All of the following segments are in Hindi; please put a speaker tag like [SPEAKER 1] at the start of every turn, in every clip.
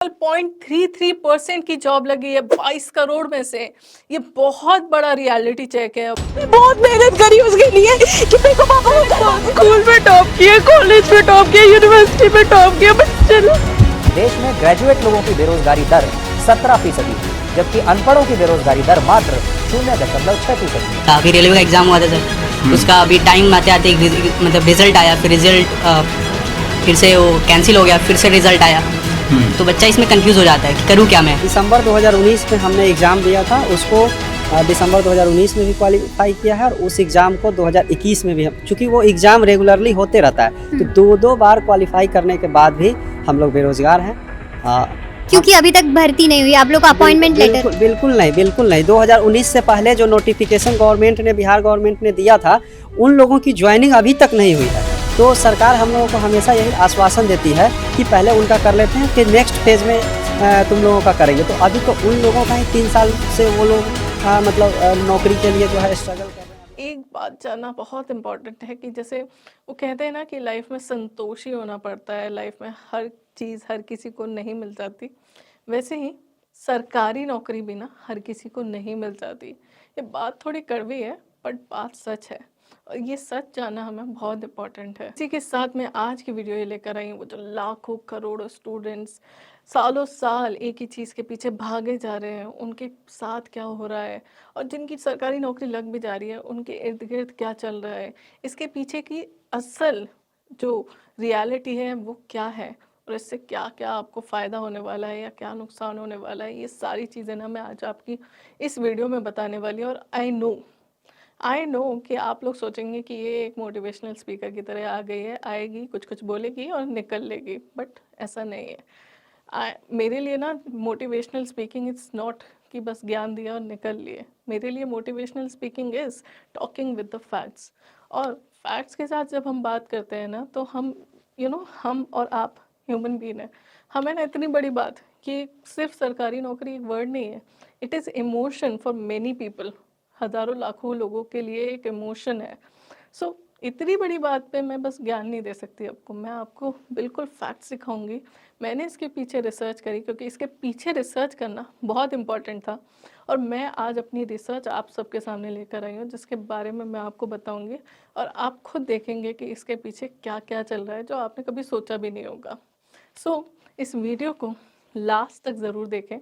[SPEAKER 1] 0.33% की जॉब लगी है 22 करोड़ में से। ये बहुत बड़ा रियलिटी चेक है।
[SPEAKER 2] बहुत मेहनत करी उसके लिए कि मेरे को पापा स्कूल में टॉप किया, कॉलेज में टॉप किया, यूनिवर्सिटी में टॉप किया, बट चलो।
[SPEAKER 3] देश में ग्रेजुएट लोगों की बेरोजगारी दर 17%, जबकि अनपढ़ों की बेरोजगारी दर मात्र 0.6% है।
[SPEAKER 4] अभी रेलवे का एग्जाम हुआ था सर, उसका अभी टाइम आते आते मतलब रिजल्ट आया, फिर रिजल्ट फिर से वो कैंसिल हो गया, फिर से रिजल्ट आया। तो बच्चा इसमें कंफ्यूज हो जाता है कि करूँ क्या मैं।
[SPEAKER 5] दिसंबर 2019 में हमने एग्ज़ाम दिया था, उसको दिसंबर 2019 में भी क्वालिफाई किया है और उस एग्ज़ाम को 2021 में भी, चूँकि वो एग्ज़ाम रेगुलरली होते रहता है तो दो बार क्वालिफाई करने के बाद भी हम लोग बेरोज़गार हैं।
[SPEAKER 6] क्योंकि अभी तक भर्ती नहीं हुई, आप लोग का अपॉइंटमेंट लेटर?
[SPEAKER 5] बिल्कुल नहीं। 2019 से पहले जो नोटिफिकेशन गवर्नमेंट ने, बिहार गवर्नमेंट ने दिया था, उन लोगों की ज्वाइनिंग अभी तक नहीं हुई है। तो सरकार हम लोगों को हमेशा यही आश्वासन देती है कि पहले उनका कर लेते हैं, फिर नेक्स्ट फेज में तुम लोगों का करेंगे। तो अभी तो उन लोगों का ही 3 साल से वो लोग मतलब नौकरी के लिए जो है स्ट्रगल कर रहे हैं।
[SPEAKER 1] एक बात जानना बहुत इम्पोर्टेंट है कि जैसे वो कहते हैं ना कि लाइफ में संतोषी होना पड़ता है, लाइफ में हर चीज़ हर किसी को नहीं मिल जाती, वैसे ही सरकारी नौकरी भी ना हर किसी को नहीं मिल जाती। ये बात थोड़ी कड़वी है बट बात सच है और ये सच जानना हमें बहुत इम्पोर्टेंट है। इसी के साथ मैं आज की वीडियो ये लेकर आई हूँ, वो जो लाखों करोड़ों स्टूडेंट्स सालों साल एक ही चीज़ के पीछे भागे जा रहे हैं, उनके साथ क्या हो रहा है, और जिनकी सरकारी नौकरी लग भी जा रही है उनके इर्द गिर्द क्या चल रहा है, इसके पीछे की असल जो रियलिटी है वो क्या है और इससे क्या क्या आपको फ़ायदा होने वाला है या क्या नुकसान होने वाला है, ये सारी चीज़ें ना मैं आज आपकी इस वीडियो में बताने वाली हूँ। और आई नो कि आप लोग सोचेंगे कि ये एक मोटिवेशनल स्पीकर की तरह आ गई है, आएगी कुछ कुछ बोलेगी और निकल लेगी, बट ऐसा नहीं है। मेरे लिए ना मोटिवेशनल स्पीकिंग इज़ नॉट कि बस ज्ञान दिया और निकल लिए। मेरे लिए motivational speaking is talking with the facts. और फैक्ट्स के साथ जब हम बात करते हैं ना तो हम हम और आप ह्यूमन बीन है, हमें ना इतनी बड़ी बात कि सिर्फ सरकारी नौकरी एक वर्ड नहीं है, it is emotion for many people. हज़ारों लाखों लोगों के लिए एक इमोशन है। सो इतनी बड़ी बात पे मैं बस ज्ञान नहीं दे सकती आपको, मैं आपको बिल्कुल फैक्ट सिखाऊंगी। मैंने इसके पीछे रिसर्च करी क्योंकि इसके पीछे रिसर्च करना बहुत इम्पॉर्टेंट था और मैं आज अपनी रिसर्च आप सबके सामने लेकर आई हूँ जिसके बारे में मैं आपको बताऊंगी और आप खुद देखेंगे कि इसके पीछे क्या क्या चल रहा है जो आपने कभी सोचा भी नहीं होगा। सो इस वीडियो को लास्ट तक ज़रूर देखें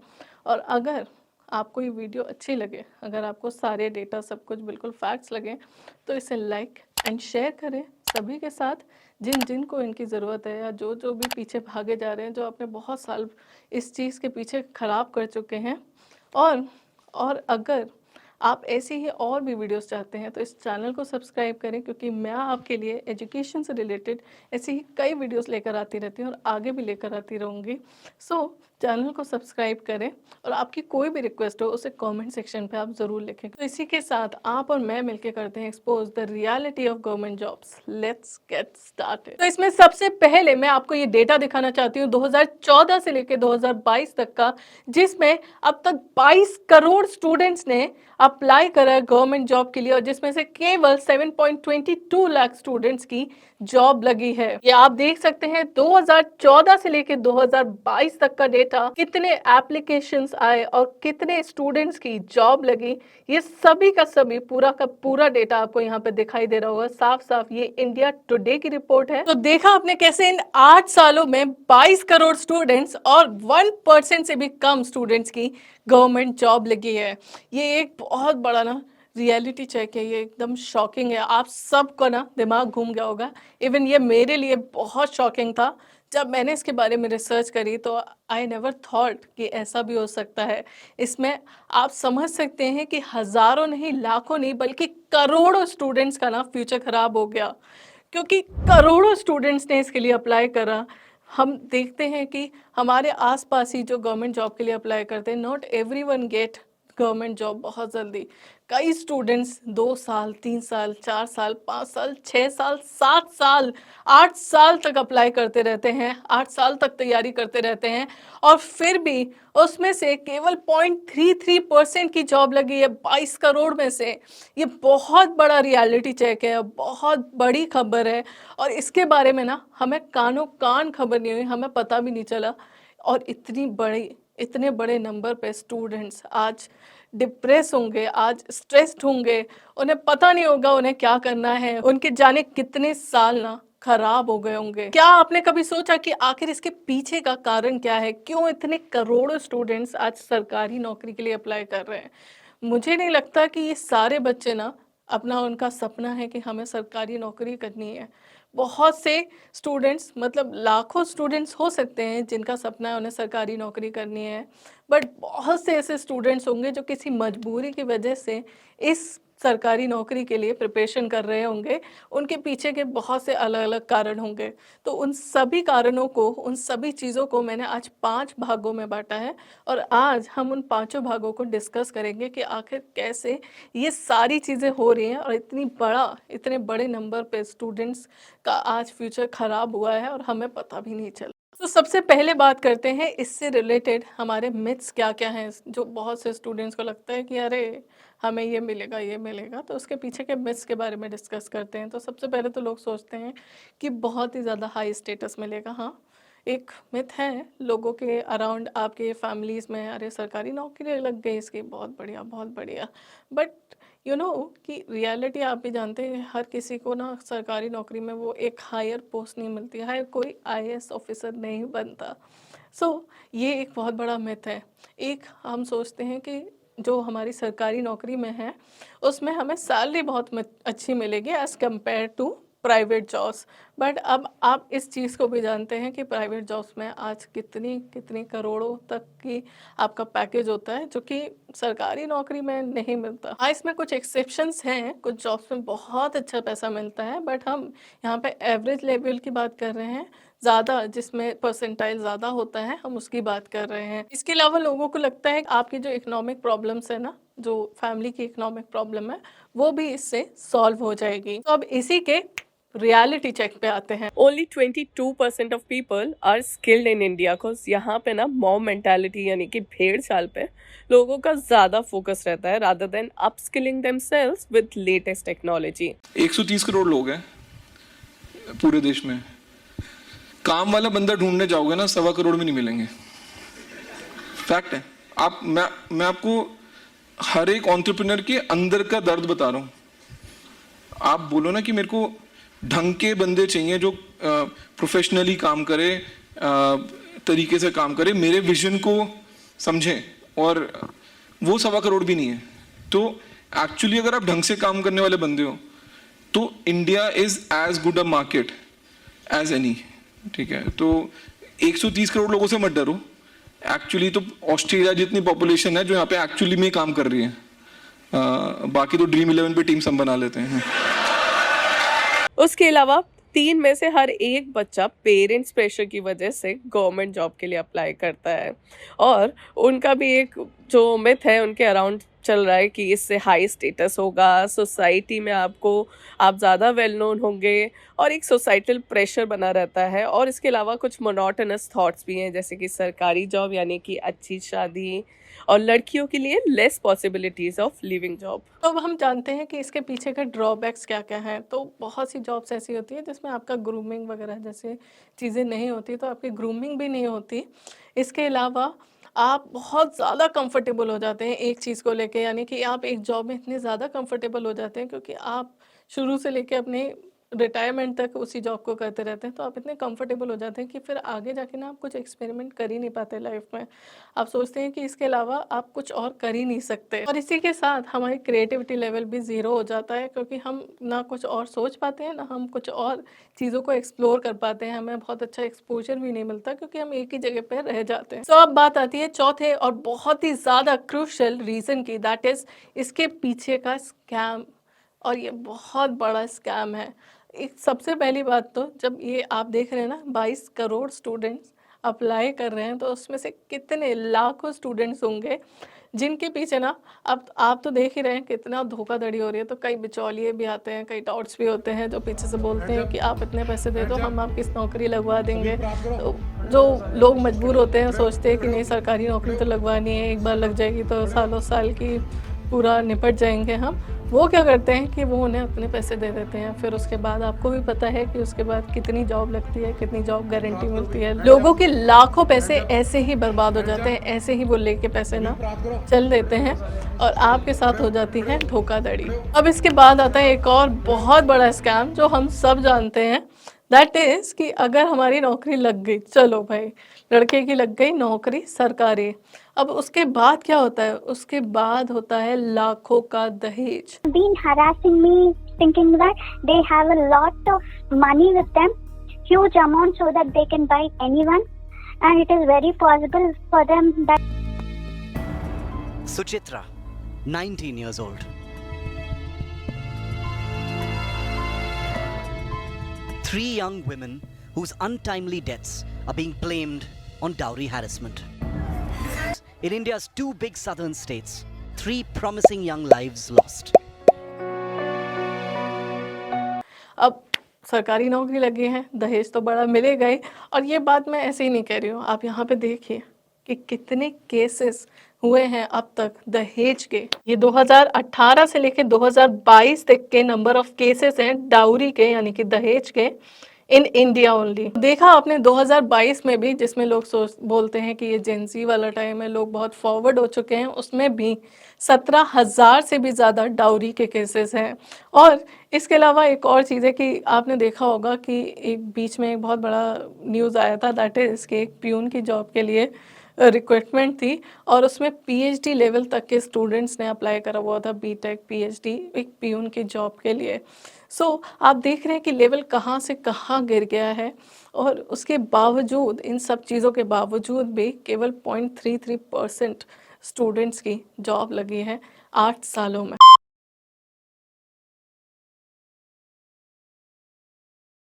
[SPEAKER 1] और अगर आपको ये वीडियो अच्छी लगे, अगर आपको सारे डेटा सब कुछ बिल्कुल फैक्ट्स लगे तो इसे लाइक एंड शेयर करें सभी के साथ जिन जिन को इनकी ज़रूरत है या जो जो भी पीछे भागे जा रहे हैं, जो अपने बहुत साल इस चीज़ के पीछे ख़राब कर चुके हैं। और अगर आप ऐसे ही और भी वीडियोस चाहते हैं तो इस चैनल को सब्सक्राइब करें क्योंकि मैं आपके लिए एजुकेशन से रिलेटेड ऐसी ही कई वीडियोस लेकर आती रहती हूँ और आगे भी लेकर आती रहूँगी। सो चैनल को सब्सक्राइब करें और आपकी कोई भी रिक्वेस्ट हो उसे कमेंट सेक्शन पे आप ज़रूर लिखें। तो इसी के साथ आप और मैं मिलकर करते हैं expose the reality of government jobs. Let's get started. तो इसमें सबसे पहले मैं आपको ये डेटा दिखाना चाहती हूँ 2014 से लेकर 2022 तक का, जिसमें अब तक 22 करोड़ स्टूडेंट्स ने अप्लाई करा है गवर्नमेंट जॉब के लिए और जिसमें से केवल 7.22 लाख स्टूडेंट्स की जॉब लगी है। ये आप देख सकते हैं 2014 से लेकर 2022 तक का डेटा, कितने एप्लीकेशंस आए और कितने स्टूडेंट्स की जॉब लगी, ये सभी का सभी पूरा का पूरा डेटा आपको यहाँ पे दिखाई दे रहा होगा साफ साफ। ये इंडिया टुडे की रिपोर्ट है। तो देखा आपने कैसे इन 8 सालों में 22 करोड़ स्टूडेंट्स और 1% से भी कम स्टूडेंट्स की गवर्नमेंट जॉब लगी है। ये एक बहुत बड़ा ना रियलिटी चेक है, ये एकदम शॉकिंग है। आप सबको ना दिमाग घूम गया होगा, इवन ये मेरे लिए बहुत शॉकिंग था जब मैंने इसके बारे में रिसर्च करी। तो आई नेवर थॉट कि ऐसा भी हो सकता है। इसमें आप समझ सकते हैं कि हज़ारों नहीं, लाखों नहीं, बल्कि करोड़ों स्टूडेंट्स का ना फ्यूचर ख़राब हो गया क्योंकि करोड़ों स्टूडेंट्स ने इसके लिए अप्लाई करा। हम देखते हैं कि हमारे आसपास ही जो गवर्नमेंट जॉब के लिए अप्लाई करते हैं, not everyone gate government job बहुत जल्दी। कई स्टूडेंट्स 2 साल, 3 साल, 4 साल, 5 साल, 6 साल, 7 साल, 8 साल तक अप्लाई करते रहते हैं, 8 साल तक तैयारी करते रहते हैं और फिर भी उसमें से केवल 0.33% की जॉब लगी है 22 करोड़ में से। ये बहुत बड़ा रियलिटी चेक है, बहुत बड़ी खबर है और इसके बारे में ना हमें कानो कान खबर नहीं हुई, हमें पता भी नहीं चला। और इतने बड़े नंबर पे स्टूडेंट्स आज डिप्रेस होंगे, आज स्ट्रेस्ड होंगे, उन्हें पता नहीं होगा उन्हें क्या करना है, उनके जाने कितने साल ना खराब हो गए होंगे। क्या आपने कभी सोचा कि आखिर इसके पीछे का कारण क्या है? क्यों इतने करोड़ों स्टूडेंट्स आज सरकारी नौकरी के लिए अप्लाई कर रहे हैं? मुझे नहीं लगता कि ये सारे बच्चे ना उनका सपना है कि हमें सरकारी नौकरी करनी है। बहुत से स्टूडेंट्स, मतलब लाखों स्टूडेंट्स हो सकते हैं जिनका सपना है उन्हें सरकारी नौकरी करनी है, बट बहुत से ऐसे स्टूडेंट्स होंगे जो किसी मजबूरी की वजह से इस सरकारी नौकरी के लिए प्रिपरेशन कर रहे होंगे। उनके पीछे के बहुत से अलग-अलग कारण होंगे। तो उन सभी कारणों को, उन सभी चीज़ों को मैंने आज 5 भागों में बाँटा है और आज हम उन पाँचों भागों को डिस्कस करेंगे कि आखिर कैसे ये सारी चीज़ें हो रही हैं और इतने बड़े नंबर पे स्टूडेंट्स का आज फ्यूचर ख़राब हुआ है और हमें पता भी नहीं चला। तो सबसे पहले बात करते हैं इससे रिलेटेड हमारे मिथ्स क्या-क्या हैं, जो बहुत से स्टूडेंट्स को लगता है कि अरे हमें ये मिलेगा, तो उसके पीछे के मिथ्स के बारे में डिस्कस करते हैं। तो सबसे पहले तो लोग सोचते हैं कि बहुत ही ज़्यादा हाई स्टेटस मिलेगा। हाँ, एक मिथ है लोगों के अराउंड, आपके फैमिलीज़ में, अरे सरकारी नौकरी लग गई इसकी, बहुत बढ़िया। बट यू नो कि रियलिटी आप भी जानते हैं, हर किसी को ना सरकारी नौकरी में वो एक हायर पोस्ट नहीं मिलती, हर कोई आईएएस ऑफिसर नहीं बनता। ये एक बहुत बड़ा मिथ है। एक हम सोचते हैं कि जो हमारी सरकारी नौकरी में है उसमें हमें सैलरी बहुत अच्छी मिलेगी as compare to private jobs. But अब आप इस चीज़ को भी जानते हैं कि प्राइवेट जॉब्स में आज कितनी करोड़ों तक की आपका पैकेज होता है, जो कि सरकारी नौकरी में नहीं मिलता। हाँ, इसमें कुछ एक्सेप्शंस हैं, कुछ जॉब्स में बहुत अच्छा पैसा मिलता है, बट हम यहाँ पे एवरेज लेवल की बात कर रहे हैं, ज़्यादा जिसमें परसेंटाइल ज़्यादा होता है, हम उसकी बात कर रहे हैं। इसके अलावा लोगों को लगता है कि आपकी जो इकोनॉमिक प्रॉब्लम्स है ना, जो फैमिली की इकोनॉमिक प्रॉब्लम है, वो भी इससे सॉल्व हो जाएगी। तो अब इसी के रियलिटी चेक पे आते हैं।
[SPEAKER 2] Only 22% of people are skilled in India, cause यहाँ पे ना मॉब मेंटालिटी यानी कि भेड़ चाल पे लोगों का ज़्यादा फोकस रहता है rather than upskilling themselves with latest technology.
[SPEAKER 7] 130 crore लोग हैं पूरे देश में। काम वाला बंदा ढूंढने जाओगे ना, 1.25 करोड़ में नहीं मिलेंगे। फैक्ट है। मैं आपको हर एक एंटरप्रेन्योर के अंदर का दर्द बता रहा हूँ। आप बोलो ना कि मेरे को ढंग के बंदे चाहिए जो प्रोफेशनली काम करे, तरीके से काम करे, मेरे विजन को समझें, और वो 1.25 करोड़ भी नहीं है। तो एक्चुअली अगर आप ढंग से काम करने वाले बंदे हो तो India is as good a market as any. ठीक है, तो 130 करोड़ लोगों से मत डरो। एक्चुअली तो ऑस्ट्रेलिया जितनी पॉपुलेशन है जो यहाँ पे एक्चुअली में काम कर रही है। बाकी तो ड्रीम 11 पे टीम सब बना लेते हैं।
[SPEAKER 2] उसके अलावा 3 में से हर एक बच्चा पेरेंट्स प्रेशर की वजह से गवर्नमेंट जॉब के लिए अप्लाई करता है, और उनका भी एक जो मिथ है उनके अराउंड चल रहा है कि इससे हाई स्टेटस होगा, सोसाइटी में आप ज़्यादा वेल नोन होंगे, और एक सोसाइटल प्रेशर बना रहता है। और इसके अलावा कुछ मोनोटोनस थॉट्स भी हैं, जैसे कि सरकारी जॉब यानी कि अच्छी शादी, और लड़कियों के लिए less possibilities of living job.
[SPEAKER 1] तो अब हम जानते हैं कि इसके पीछे के ड्रॉबैक्स क्या-क्या हैं। तो बहुत सी जॉब्स ऐसी होती है जिसमें आपका ग्रूमिंग वगैरह जैसे चीज़ें नहीं होती, तो आपकी ग्रूमिंग भी नहीं होती। इसके अलावा आप बहुत ज़्यादा कंफर्टेबल हो जाते हैं एक चीज़ को लेके, यानी कि आप एक जॉब में इतने ज़्यादा कंफर्टेबल हो जाते हैं क्योंकि आप शुरू से लेके अपने रिटायरमेंट तक उसी जॉब को करते रहते हैं, तो आप इतने कंफर्टेबल हो जाते हैं कि फिर आगे जाके ना आप कुछ एक्सपेरिमेंट कर ही नहीं पाते लाइफ में। आप सोचते हैं कि इसके अलावा आप कुछ और कर ही नहीं सकते, और इसी के साथ हमारी क्रिएटिविटी लेवल भी ज़ीरो हो जाता है, क्योंकि हम ना कुछ और सोच पाते हैं, ना हम कुछ और चीज़ों को एक्सप्लोर कर पाते हैं। हमें बहुत अच्छा एक्सपोजर भी नहीं मिलता क्योंकि हम एक ही जगह पर रह जाते हैं। तो अब बात आती है चौथे और बहुत ही ज़्यादा क्रूशियल रीज़न की, दैट इज़ इसके पीछे का स्कैम, और ये बहुत बड़ा स्कैम है। एक सबसे पहली बात तो, जब ये आप देख रहे हैं ना 22 करोड़ स्टूडेंट्स अप्लाई कर रहे हैं, तो उसमें से कितने लाखों स्टूडेंट्स होंगे जिनके पीछे ना, अब आप तो देख ही रहे हैं कितना धोखाधड़ी हो रही है। तो कई बिचौलिए भी आते हैं, कई टॉट्स भी होते हैं जो पीछे से बोलते हैं कि आप इतने पैसे दे दो, हम आपकी नौकरी लगवा देंगे। तो जो लोग मजबूर होते हैं, सोचते हैं कि नहीं सरकारी नौकरी तो लगवानी है, एक बार लग जाएगी तो सालों साल की पूरा निपट जाएंगे हम, वो क्या करते हैं कि वो उन्हें अपने पैसे दे देते हैं। फिर उसके बाद आपको भी पता है कि उसके बाद कितनी जॉब लगती है, कितनी जॉब गारंटी मिलती है। लोगों के लाखों पैसे ऐसे ही बर्बाद हो जाते हैं, ऐसे ही वो लेके पैसे ना चल देते हैं और आपके साथ हो जाती है धोखाधड़ी। अब इसके बाद आता है एक और बहुत बड़ा स्कैम जो हम सब जानते हैं, दैट इज़ कि अगर हमारी नौकरी लग गई, चलो भाई लड़के की लग गई नौकरी सरकारी, अब उसके बाद क्या होता है? उसके बाद होता है लाखों का दहेज।
[SPEAKER 8] Been harassing me, thinking that they have a lot of money with them, huge amount, so that they can buy anyone, and it is very possible for them that.
[SPEAKER 9] Suchitra, 19 years old. Three young women whose untimely deaths are being blamed on dowry harassment. In India's two big southern states, 3 promising young lives lost.
[SPEAKER 1] अब सरकारी नौकरी लगी है, दहेज तो बड़ा मिलेगा ही। और ये बात मैं ऐसे ही नहीं कह रही हूँ, आप यहाँ पे देखिए कि कितने केसेस हुए हैं अब तक दहेज के। ये 2018 से लेकर 2022 तक के नंबर ऑफ केसेस हैं डाउरी के, यानी कि दहेज के, इन इंडिया ओनली। देखा आपने 2022 में भी, जिसमें लोग बोलते हैं कि ये जेंजी वाला टाइम है, लोग बहुत फॉरवर्ड हो चुके हैं, उसमें भी 17,000 से भी ज़्यादा डाउरी के केसेस हैं। और इसके अलावा एक और चीज़ है कि आपने देखा होगा कि एक बीच में एक बहुत बड़ा न्यूज़ आया था, दैट इज़ कि एक प्यून की जॉब के लिए रिक्रूटमेंट थी और उसमें पीएचडी लेवल तक के स्टूडेंट्स ने अप्लाई करा हुआ था, बीटेक पीएचडी, एक प्यून की जॉब के लिए। सो आप देख रहे हैं कि लेवल कहाँ से कहाँ गिर गया है। और उसके बावजूद, इन सब चीज़ों के बावजूद भी केवल 0.33% स्टूडेंट्स की जॉब लगी है 8 सालों में।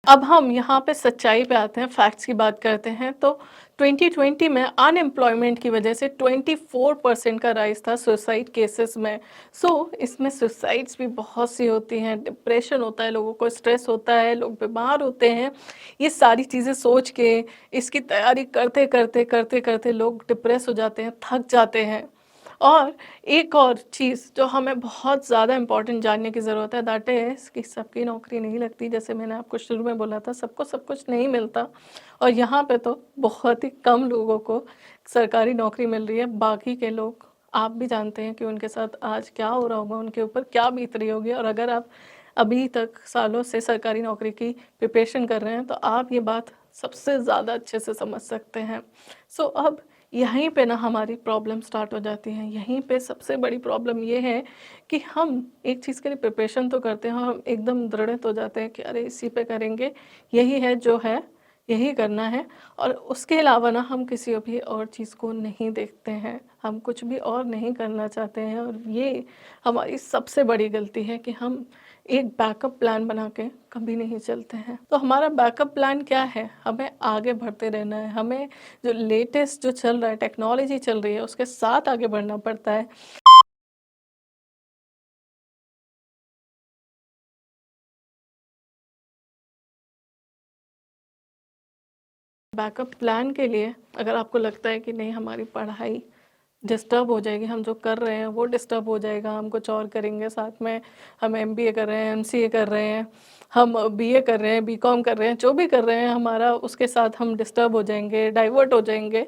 [SPEAKER 1] अब हम यहाँ पे सच्चाई पे आते हैं, फैक्ट्स की बात करते हैं। तो 2020 में अनएम्प्लॉयमेंट की वजह से 24% का राइज था सुसाइड केसेस में। इसमें सुसाइड्स भी बहुत सी होती हैं, डिप्रेशन होता है, लोगों को स्ट्रेस होता है, लोग बीमार होते हैं। ये सारी चीज़ें सोच के, इसकी तैयारी करते करते करते करते लोग डिप्रेस हो जाते हैं, थक जाते हैं। और एक और चीज़ जो हमें बहुत ज़्यादा इम्पोर्टेंट जानने की ज़रूरत है, दैट इज़ कि सबकी नौकरी नहीं लगती। जैसे मैंने आपको शुरू में बोला था, सबको सब कुछ नहीं मिलता और यहाँ पे तो बहुत ही कम लोगों को सरकारी नौकरी मिल रही है। बाकी के लोग, आप भी जानते हैं कि उनके साथ आज क्या हो रहा होगा, उनके ऊपर क्या बीत रही होगी। और अगर आप अभी तक सालों से सरकारी नौकरी की प्रिपरेशन कर रहे हैं तो आप ये बात सबसे ज़्यादा अच्छे से समझ सकते हैं। अब यहीं पे ना हमारी प्रॉब्लम स्टार्ट हो जाती है। यहीं पे सबसे बड़ी प्रॉब्लम ये है कि हम एक चीज़ के लिए प्रिपरेशन तो करते हैं, हम एकदम दृढ़ हो जाते हैं कि अरे इसी पे करेंगे, यही है जो है, यही करना है। और उसके अलावा ना हम किसी भी और चीज़ को नहीं देखते हैं, हम कुछ भी और नहीं करना चाहते हैं। और ये हमारी सबसे बड़ी गलती है कि हम एक बैकअप प्लान बना के कभी नहीं चलते हैं। तो हमारा बैकअप प्लान क्या है? हमें आगे बढ़ते रहना है, हमें जो लेटेस्ट जो चल रहा है, टेक्नोलॉजी चल रही है, उसके साथ आगे बढ़ना पड़ता है। बैकअप प्लान के लिए अगर आपको लगता है कि नहीं हमारी पढ़ाई डिस्टर्ब हो जाएगी, हम जो कर रहे हैं वो डिस्टर्ब हो जाएगा, हम कुछ और करेंगे साथ में, हम एमबीए कर रहे हैं, एमसीए कर रहे हैं, हम बीए कर रहे हैं, बीकॉम कर रहे हैं, जो भी कर रहे हैं हमारा, उसके साथ हम डिस्टर्ब हो जाएंगे, डाइवर्ट हो जाएंगे।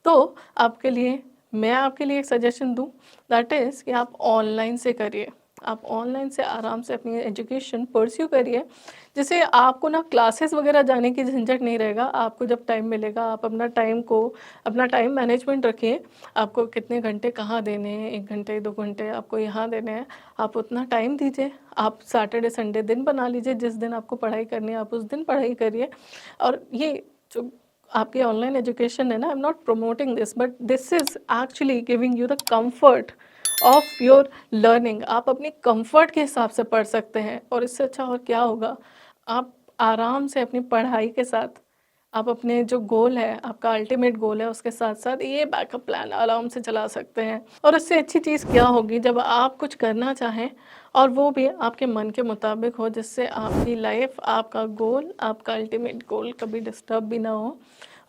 [SPEAKER 1] तो आपके लिए, मैं आपके लिए एक सजेशन दूं, दैट इज़ कि आप ऑनलाइन से करिए। आप ऑनलाइन से आराम से अपनी एजुकेशन परस्यू करिए, जिससे आपको ना क्लासेस वगैरह जाने की झंझट नहीं रहेगा। आपको जब टाइम मिलेगा, आप अपना टाइम मैनेजमेंट रखिए। आपको कितने घंटे कहाँ देने हैं, 1 घंटे 2 घंटे आपको यहाँ देने हैं, आप उतना टाइम दीजिए। आप सैटरडे संडे दिन बना लीजिए, जिस दिन आपको पढ़ाई करनी है आप उस दिन पढ़ाई करिए। और ये जो आपकी ऑनलाइन एजुकेशन है ना, I am not promoting this, but this is actually giving you the comfort of your learning. आप अपने कंफर्ट के हिसाब से पढ़ सकते हैं और इससे अच्छा और क्या होगा। आप आराम से अपनी पढ़ाई के साथ आप अपने जो गोल है, आपका अल्टीमेट गोल है, उसके साथ साथ ये बैकअप प्लान आराम से चला सकते हैं। और उससे अच्छी चीज़ क्या होगी, जब आप कुछ करना चाहें और वो भी आपके मन के मुताबिक हो, जिससे आपकी लाइफ, आपका गोल, आपका अल्टीमेट गोल कभी डिस्टर्ब भी ना हो।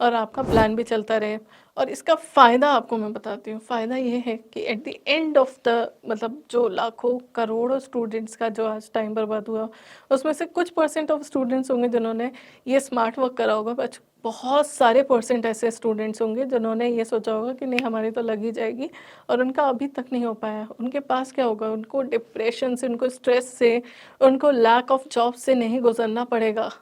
[SPEAKER 1] और आपका प्लान भी चलता रहे। और इसका फ़ायदा आपको मैं बताती हूँ, फ़ायदा ये है कि at the end of the मतलब जो लाखों करोड़ों स्टूडेंट्स का जो आज टाइम बर्बाद हुआ, उसमें से कुछ परसेंट ऑफ स्टूडेंट्स होंगे जिन्होंने ये स्मार्ट वर्क करा होगा, बट बहुत सारे परसेंट ऐसे स्टूडेंट्स होंगे जिन्होंने ये सोचा होगा कि नहीं हमारी तो लगी जाएगी, और उनका अभी तक नहीं हो पाया। उनके पास क्या होगा, उनको डिप्रेशन से, उनको स्ट्रेस से, उनको लैक ऑफ जॉब से नहीं गुजरना पड़ेगा।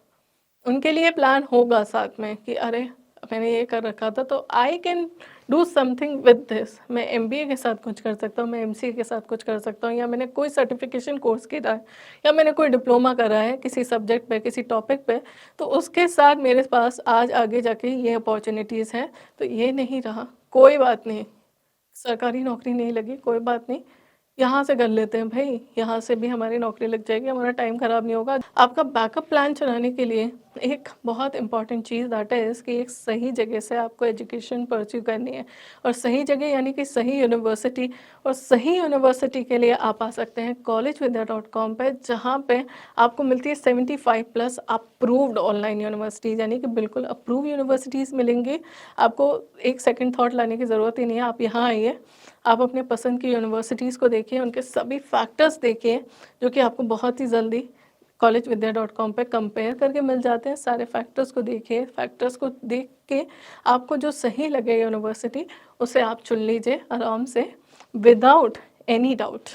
[SPEAKER 1] उनके लिए प्लान होगा साथ में कि अरे मैंने ये कर रखा था तो I can do something with this. मैं एमबीए के साथ कुछ कर सकता हूँ, मैं एमसीए के साथ कुछ कर सकता हूँ, या मैंने कोई सर्टिफिकेशन कोर्स किया है, या मैंने कोई डिप्लोमा करा है किसी सब्जेक्ट पे, किसी टॉपिक पे, तो उसके साथ मेरे पास आज आगे जाके ये अपॉर्चुनिटीज़ हैं। तो ये नहीं रहा, कोई बात नहीं, सरकारी नौकरी नहीं लगी, कोई बात नहीं, यहाँ से कर लेते हैं भाई, यहाँ से भी हमारी नौकरी लग जाएगी, हमारा टाइम ख़राब नहीं होगा। आपका बैकअप प्लान चलाने के लिए एक बहुत इंपॉर्टेंट चीज़ दैट इज़ कि एक सही जगह से आपको एजुकेशन परस्यू करनी है, और सही जगह यानी कि सही यूनिवर्सिटी। और सही यूनिवर्सिटी के लिए आप आ सकते हैं collegevidya.com पे, जहाँ पे आपको मिलती है 75+ अप्रूव्ड ऑनलाइन यूनिवर्सिटीज़, यानी कि बिल्कुल अप्रूव यूनिवर्सिटीज़ मिलेंगी। आपको एक सेकंड थॉट लाने की ज़रूरत ही नहीं है, आप यहाँ आइए, आप अपने पसंद की यूनिवर्सिटीज़ को देखिए, उनके सभी फैक्टर्स देखिए जो कि आपको बहुत ही जल्दी collegevidya.com पे कंपेयर करके मिल जाते हैं। सारे फैक्टर्स को देखिए, फैक्टर्स को देख के आपको जो सही लगे यूनिवर्सिटी, उसे आप चुन लीजिए आराम से विदाउट एनी डाउट।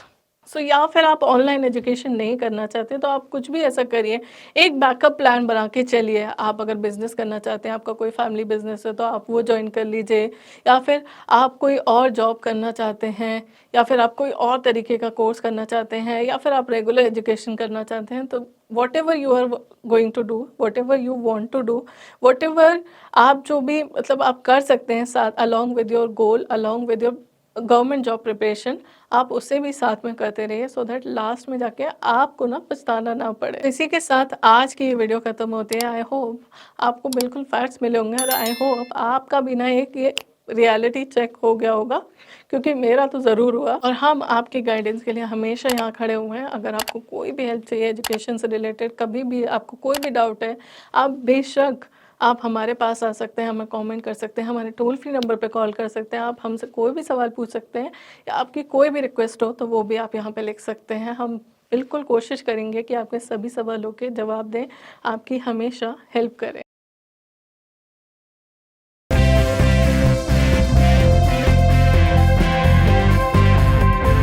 [SPEAKER 1] सो या फिर आप ऑनलाइन एजुकेशन नहीं करना चाहते तो आप कुछ भी ऐसा करिए, एक बैकअप प्लान बना के चलिए। आप अगर बिज़नेस करना चाहते हैं, आपका कोई फैमिली बिज़नेस है तो आप वो जॉइन कर लीजिए, या फिर आप कोई और जॉब करना चाहते हैं, या फिर आप कोई और तरीके का कोर्स करना चाहते हैं, या फिर आप रेगुलर एजुकेशन करना चाहते हैं, तो whatever you are going to do, whatever you want to do, whatever आप जो भी मतलब आप कर सकते हैं साथ, along with your goal, along with your government job preparation, आप उसे भी साथ में करते रहिए, सो दैट लास्ट में जाके आपको ना पछताना ना पड़े। इसी के साथ आज की ये वीडियो खत्म होती है। आई होप आपको बिल्कुल फैक्ट्स मिले होंगे, और आई होप आपका भी ना एक ये रियलिटी चेक हो गया होगा, क्योंकि मेरा तो ज़रूर हुआ। और हम आपके गाइडेंस के लिए हमेशा यहाँ खड़े हुए हैं। अगर आपको कोई भी हेल्प चाहिए एजुकेशन से रिलेटेड, कभी भी आपको कोई भी डाउट है, आप बेशक आप हमारे पास आ सकते हैं, हमें कमेंट कर सकते हैं, हमारे टोल फ्री नंबर पे कॉल कर सकते हैं, आप हमसे कोई भी सवाल पूछ सकते हैं, या आपकी कोई भी रिक्वेस्ट हो तो वो भी आप यहाँ पे लिख सकते हैं। हम बिल्कुल कोशिश करेंगे कि आपके सभी सवालों के जवाब दें, आपकी हमेशा हेल्प करें।